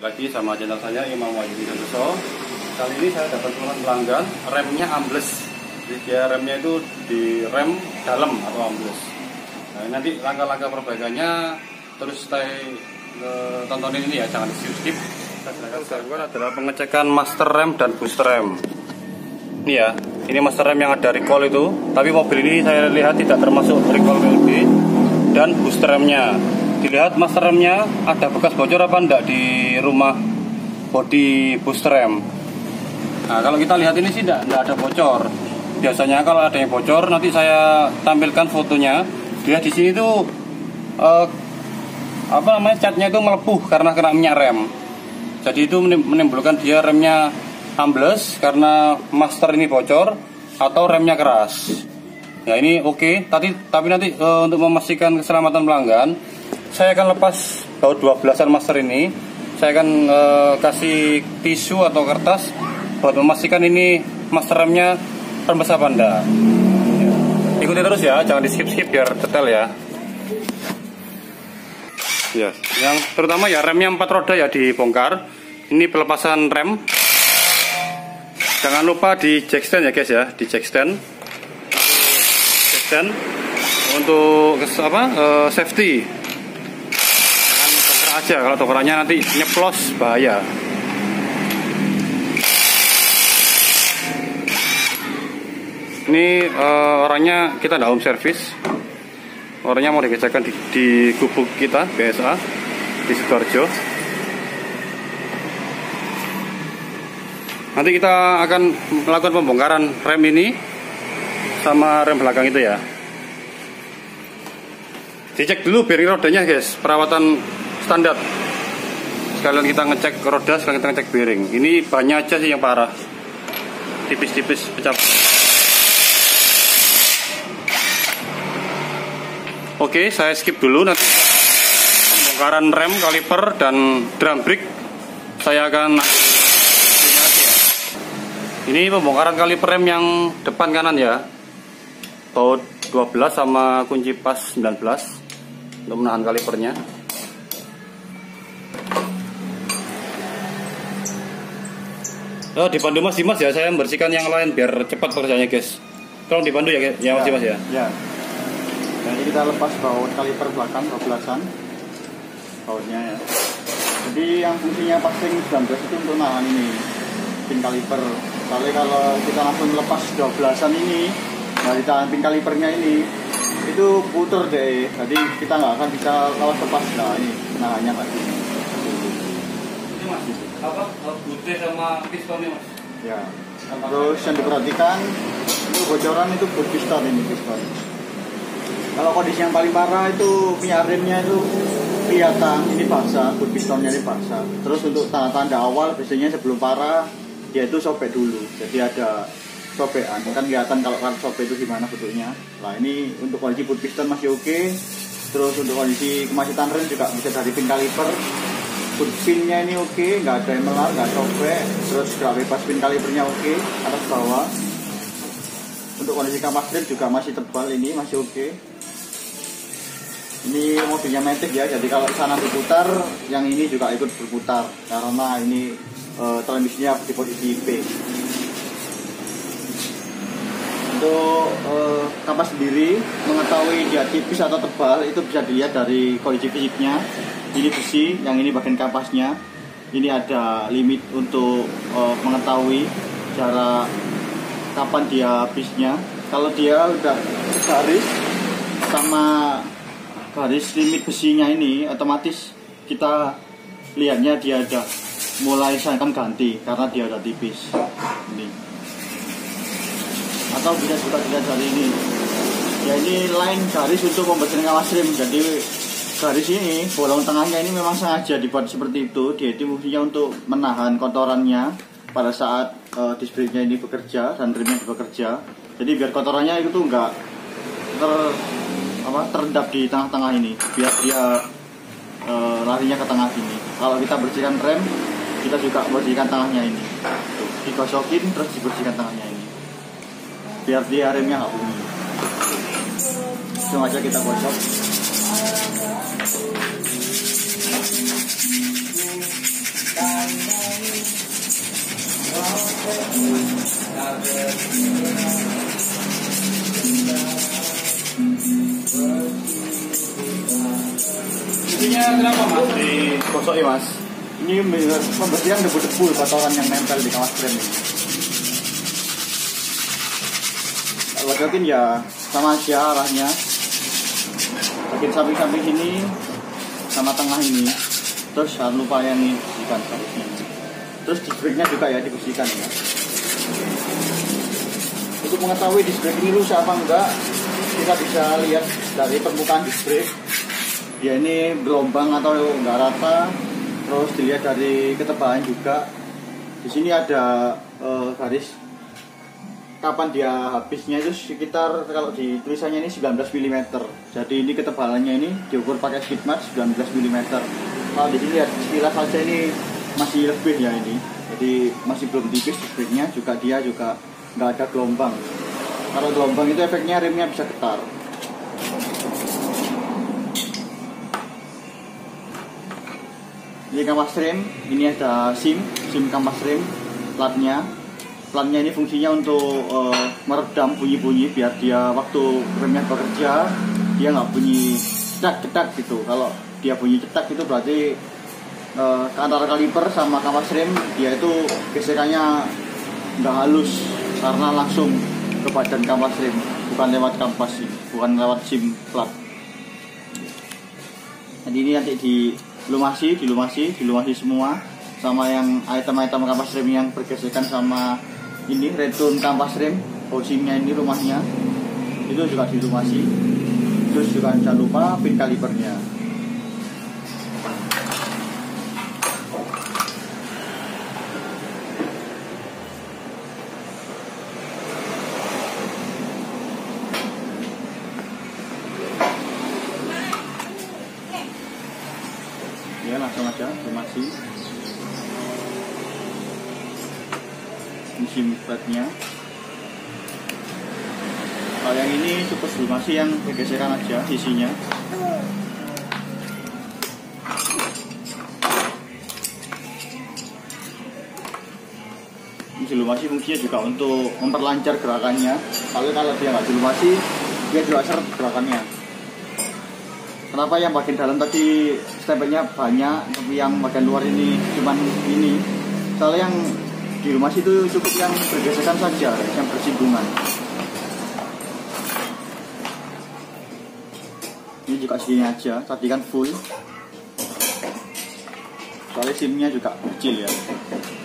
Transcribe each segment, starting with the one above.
lagi sama channel saya Imam Wahyudi Santoso. Kali ini saya dapat keluhan pelanggan remnya ambles. Jadi dia remnya itu di rem dalam atau ambles. Nah, nanti langkah-langkah perbaikannya terus stay tontonin ini ya, jangan di skip. Saya adalah pengecekan master rem dan booster rem. Ini ya, ini master rem yang ada recall itu. Tapi mobil ini saya lihat tidak termasuk recall PLB. Dan booster remnya, dilihat master remnya ada bekas bocor apa enggak di rumah bodi booster rem. Nah, kalau kita lihat ini sih enggak ada bocor. Biasanya kalau ada yang bocor nanti saya tampilkan fotonya. Dia di sini tuh catnya itu melepuh karena kena minyak rem. Jadi itu menimbulkan dia remnya ambles karena master ini bocor atau remnya keras. Ya ini oke. Tapi nanti untuk memastikan keselamatan pelanggan, saya akan lepas baut 12-an master ini. Saya akan kasih tisu atau kertas buat memastikan ini master remnya rembes apa enggak. Ya. Ikuti terus ya, jangan di skip biar detail ya. Ya, yang terutama ya remnya 4 roda ya dibongkar. Ini pelepasan rem. Jangan lupa di jack stand ya guys ya, di jack stand. Dan untuk safety, jangan toker aja, kalau tokerannya nanti nyeplos bahaya. Ini orangnya kita tidak home service, orangnya mau dikerjakan di gubuk kita BSA di Sidoarjo. Nanti kita akan melakukan pembongkaran rem ini sama rem belakang itu ya. Dicek dulu bearing rodanya guys, perawatan standar. Sekalian kita ngecek roda, sekalian kita ngecek bearing. Ini banyak aja sih yang parah, tipis-tipis pecah. Oke, saya skip dulu. Nanti pembongkaran rem, kaliper, dan drum brake saya akan. Ini pembongkaran kaliper rem yang depan kanan ya, baut 12 sama kunci pas 19 untuk menahan kalipernya. Oh, dipandu Mas Dimas ya, saya membersihkan yang lain biar cepat pekerjaannya guys. Tolong dipandu ya Mas Dimas ya. Ya. Jadi kita lepas baut kaliper belakang 12-an bautnya ya. Jadi yang fungsinya passing 19 itu untuk nahan ini pin kaliper. Kali kalau kita langsung lepas 12-an ini, nah ditahan pin kalipernya ini, itu puter deh. Jadi kita nggak akan bisa lepas. Nah ini nahannya tadi. Ini Mas, apa butir sama pistonnya Mas? Ya. Terus yang diperhatikan itu bocoran itu boot piston ini piston. Kalau kondisi yang paling parah itu minyak remnya itu kelihatan ini basah, boot pistonnya ini basah. Terus untuk tanda-tanda awal biasanya sebelum parah dia itu sobek dulu, jadi ada sobekan, kan kelihatan kalau sobek itu gimana bentuknya. Nah ini untuk kondisi boot piston masih oke. Terus untuk kondisi kemacetan rem juga bisa dari pin kaliper, boot pinnya ini oke, nggak ada yang melar, nggak sobek. Terus gerak bebas pin kalipernya oke, atas bawah. Untuk kondisi kampas rem juga masih tebal, ini masih oke. Ini mobilnya matic ya, jadi kalau sana berputar, yang ini juga ikut berputar karena ini transmisinya di posisi P. Untuk kampas sendiri, mengetahui dia tipis atau tebal itu bisa dilihat dari kondisi fisiknya. Ini besi, yang ini bagian kampasnya. Ini ada limit untuk mengetahui cara kapan dia habisnya. Kalau dia udah garis sama garis limit besinya ini, otomatis kita lihatnya dia ada mulai saya akan ganti karena dia udah tipis ini. Atau bisa juga dilihat dari ini ya, ini line garis untuk membersihkan kawas rem. Jadi garis ini bolong tengahnya ini memang sengaja dibuat seperti itu. Dia itu fungsinya untuk menahan kotorannya pada saat disc brake-nya ini bekerja dan remnya bekerja. Jadi biar kotorannya itu enggak terendap di tengah-tengah ini, biar dia larinya ke tengah sini. Kalau kita bersihkan rem, kita juga bersihkan tengahnya ini. Digosokin terus dibersihkan tengahnya ini, biar dia remnya nggak bunyi. Langsung aja kita gosok. Isinya kenapa mas? Digosok ya mas. Ini pembersihan debu-debu kotoran yang nempel di kawas rem ini. Kalau gatin ya sama aja arahnya. Bagian samping-samping sini sama tengah ini. Terus jangan lupa yang ini bersihkan harusnya. Terus disc brake-nya juga ya dibersihkan ya. Untuk mengetahui disc brake ini rusak apa enggak, kita bisa lihat dari permukaan disc brake. Ya ini gelombang atau enggak rata. Terus dilihat dari ketebalan juga. Di sini ada garis kapan dia habisnya itu sekitar, kalau di tulisannya ini 19 mm. Jadi ini ketebalannya ini diukur pakai skid mark 19 mm. Kalau di sini lihat sekilas saja ini masih lebih ya ini. Jadi masih belum tipis disc brake-nya, juga dia juga nggak ada gelombang. Kalau gelombang itu efeknya remnya bisa getar. Ini kampas rem, ini ada SIM kampas rem, platnya ini fungsinya untuk meredam bunyi-bunyi biar dia waktu remnya bekerja dia nggak bunyi cetak-cetak gitu. Kalau dia bunyi cetak itu berarti antara kaliper sama kampas rem dia itu gesekannya nggak halus karena langsung ke badan kampas rem, bukan lewat kampas ini, bukan lewat SIM plat. Jadi ini nanti dilumasi semua sama yang item-item kampas rem yang bergesekan sama ini return kampas rem, housingnya ini rumahnya itu juga dilumasi. Terus juga jangan lupa pin kalipernya. Ya langsung aja lumasi. Ini SIM platnya. Kalau yang ini cukup lumasi yang bergesekan aja isinya. Ini dilumasi fungsinya juga untuk memperlancar gerakannya. Kalau dia nggak dilumasi dia juga seret gerakannya. Kenapa yang bagian dalam tadi stempelnya banyak, tapi yang bagian luar ini cuman ini? Soalnya yang dilumasi itu cukup yang bergesekan saja, yang bersinggungan. Ini juga segini aja, tadi kan full. Soalnya SIM-nya juga kecil ya.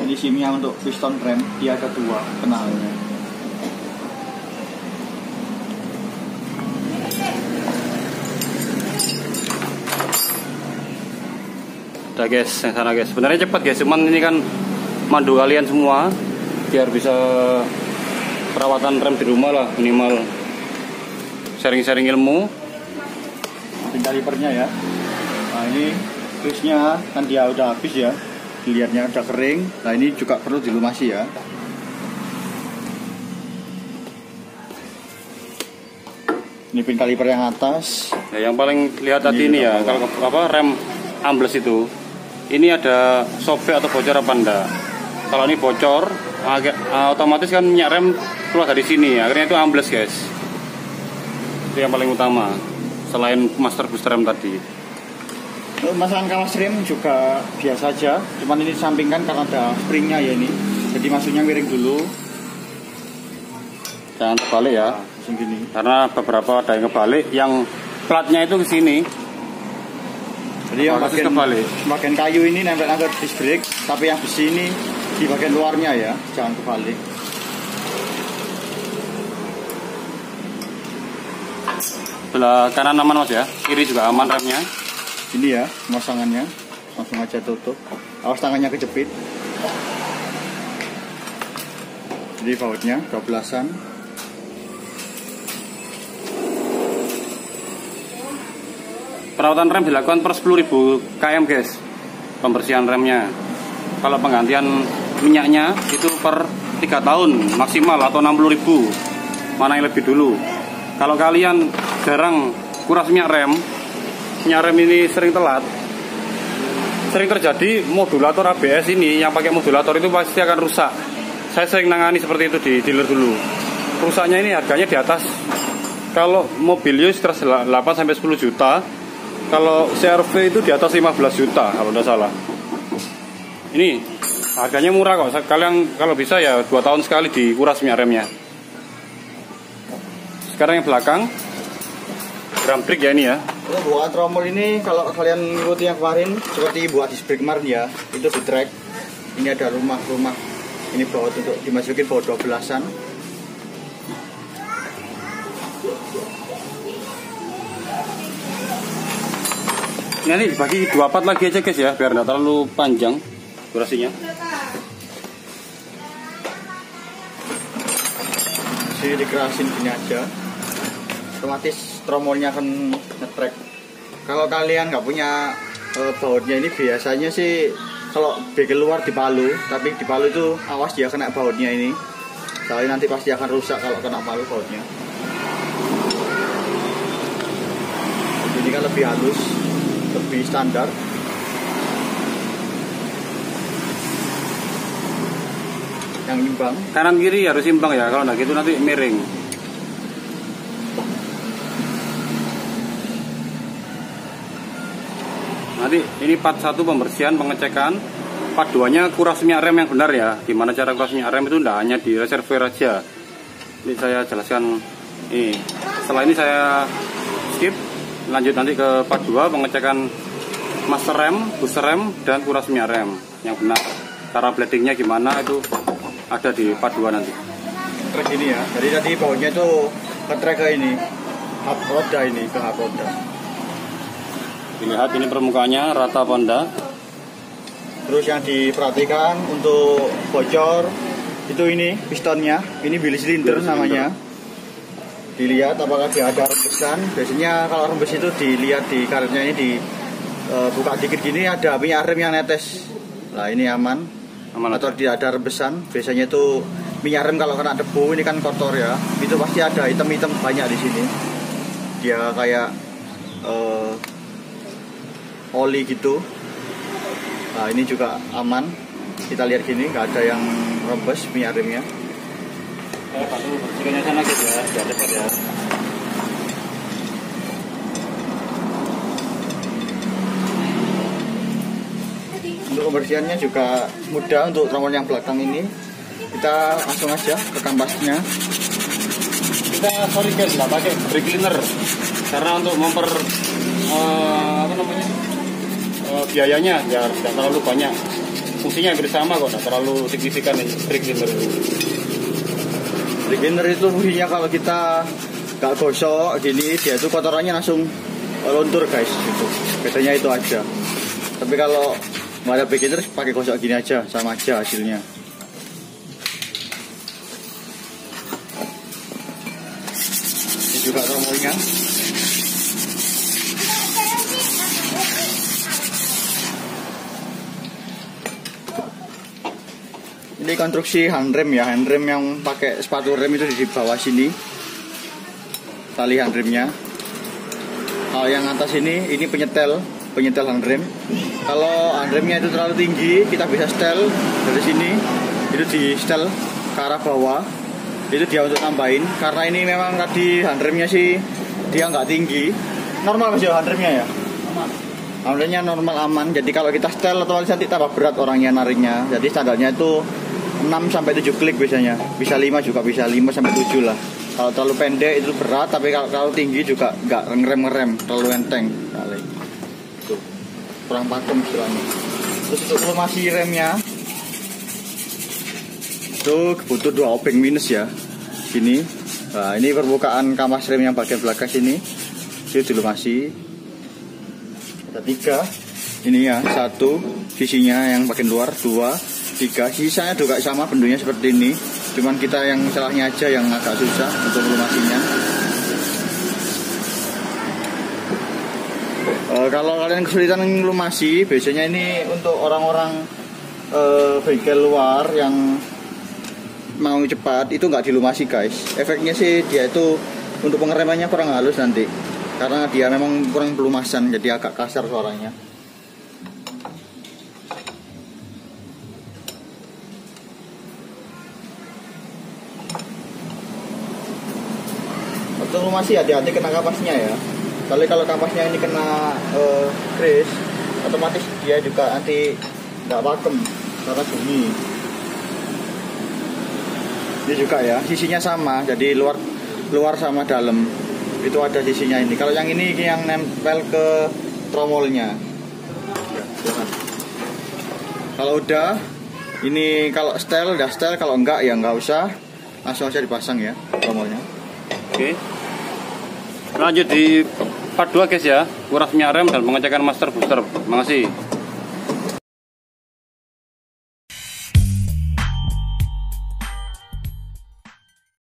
Ini SIM-nya untuk piston rem, dia ada 2 penahannya. Udah guys, yang sana guys. Sebenarnya cepat guys, cuman ini kan mandu kalian semua biar bisa perawatan rem di rumah lah, minimal sharing-sharing ilmu. Pin kalipernya ya. Nah ini grease-nya kan dia udah habis ya, dilihatnya udah kering. Nah ini juga perlu dilumasi ya. Ini pin kaliper yang atas. Ya, yang paling lihat tadi ini ya, kalau rem ambles itu, ini ada sobek atau bocor apa enggak? Kalau ini bocor, otomatis kan minyak rem keluar dari sini, akhirnya itu ambles guys. Itu yang paling utama, selain master booster rem tadi. Masalah kawas rem juga biasa aja, cuman ini sampingkan karena ada springnya ya ini. Jadi masuknya miring dulu. Jangan terbalik ya, Gini. karena beberapa ada yang kebalik, yang platnya itu ke sini. Jadi yang bagian kayu ini nempel ke disc brake, tapi yang besi ini di bagian luarnya ya, jangan kebalik. Sebelah kanan aman mas ya, kiri juga aman remnya. Ini ya pemasangannya, langsung aja tutup. Awas tangannya kejepit. Jadi bautnya 12-an. Perawatan rem dilakukan per 10.000 km guys, pembersihan remnya. Kalau penggantian minyaknya itu per 3 tahun maksimal atau 60.000, mana yang lebih dulu. Kalau kalian jarang kuras minyak rem ini sering telat, sering terjadi modulator ABS ini yang pakai modulator itu pasti akan rusak saya sering nangani seperti itu di dealer dulu. Rusaknya ini harganya di atas, kalau mobilnya sekitar 8-10 juta, kalau CRV itu di atas 15 juta kalau tidak salah. Ini harganya murah kok. Kalian kalau bisa ya 2 tahun sekali dikuras minyak remnya. Sekarang yang belakang drum brake ya ini ya. Buat tromol ini kalau kalian ngikutin yang kemarin seperti buat disc brake kemarin ya, itu di track. Ini ada rumah-rumah. Ini baut untuk dimasukin baut 12-an. Nanti dibagi 2 part lagi aja guys ya, biar nggak terlalu panjang durasinya. Masih dikerasin gini aja, otomatis tromolnya akan nge-track. Kalau kalian nggak punya bautnya ini, biasanya sih kalau bekel luar dipalu, tapi dipalu itu awas dia kena bautnya ini. Soalnya nanti pasti akan rusak kalau kena palu bautnya. Ini kan lebih halus, lebih standar. Yang imbang. Kanan kiri harus imbang ya, kalau nggak gitu nanti miring. Nanti ini part 1 pembersihan, pengecekan. Part 2-nya kuras minyak rem yang benar ya. Gimana cara kuras minyak rem itu tidak hanya di reservoir aja. Ini saya jelaskan ini. Setelah ini saya skip, lanjut nanti ke part 2 pengecekan master rem, booster rem, dan kuras minyak rem yang benar. Cara bladingnya gimana itu ada di part 2 nanti. Track ini ya, jadi tadi bautnya itu ke track ke ini, hub roda ini, ke hub roda. Dilihat ini permukaannya rata apa enggak. Terus yang diperhatikan untuk bocor itu ini pistonnya, ini bilis silinder namanya. Dilihat apakah dia ada rembesan. Biasanya kalau rembes itu dilihat di karetnya ini buka dikit gini ada minyak rem yang netes. Nah ini aman atau tidak ada rembesan. Biasanya itu minyak rem kalau kena debu ini kan kotor ya, itu pasti ada hitam-hitam banyak di sini. Dia kayak oli gitu. Nah ini juga aman. Kita lihat gini nggak ada yang rembes minyak remnya. Pak dulu bersihkannya sana gitu ya, biar cepat ya. Untuk pembersihannya juga mudah untuk tromol yang belakang ini. Kita langsung aja ke kampasnya. Kita sorry guys nggak pakai brake cleaner karena untuk biayanya ya tidak terlalu banyak. Fungsinya hampir sama kok, tidak terlalu signifikan brake cleaner. Brake cleaner itu fungsinya kalau kita nggak gosok gini, dia itu kotorannya langsung luntur guys. Gitu. Bedanya itu aja. Tapi kalau nggak ada brake cleaner, pakai gosok gini aja, sama aja hasilnya. Ini juga tromolnya. Ini konstruksi handrem ya, handrem yang pakai sepatu rem itu di bawah sini, tali handremnya. Kalau yang atas ini penyetel handrem. Kalau handremnya itu terlalu tinggi, kita bisa setel dari sini, itu di setel ke arah bawah. Itu dia untuk tambahin, karena ini memang tadi handremnya sih dia nggak tinggi. Normal mas ya handremnya ya? Handremnya normal aman, jadi kalau kita setel atau nanti tambah berat orangnya nariknya. Jadi standarnya itu 6-7 klik biasanya, bisa 5 juga, bisa 5-7 lah. Kalau terlalu pendek itu berat, tapi kalau tinggi juga nggak ngerem, terlalu enteng kali. Tuh, kurang pakem istilahnya. Terus untuk lumasi remnya itu butuh 2 obeng minus ya. Sini, nah ini permukaan kampas rem yang bagian belakang sini, itu dilumasi. Ada 3, ini ya 1 sisinya yang bagian luar, 2, 3, sisanya juga sama bentuknya seperti ini. Cuman kita yang salahnya aja yang agak susah untuk melumasinya. Kalau kalian kesulitan melumasi, biasanya ini untuk orang-orang bengkel luar yang mau cepat itu nggak dilumasi guys. Efeknya sih dia itu untuk pengeremannya kurang halus nanti, karena dia memang kurang pelumasan, jadi agak kasar suaranya. masih hati-hati kena kapasnya ya. Kalau kapasnya ini kena grease, otomatis dia juga nanti nggak pakem karena bunyi. Ini juga ya, sisinya sama, jadi luar sama dalam itu ada sisinya ini. Kalau yang ini yang nempel ke tromolnya. Kalau udah, ini kalau setel udah setel, kalau enggak ya enggak usah, langsung aja dipasang ya tromolnya. Oke. Lanjut di part 2 guys ya, kurasnya rem dan pengecekan master booster. Terima kasih.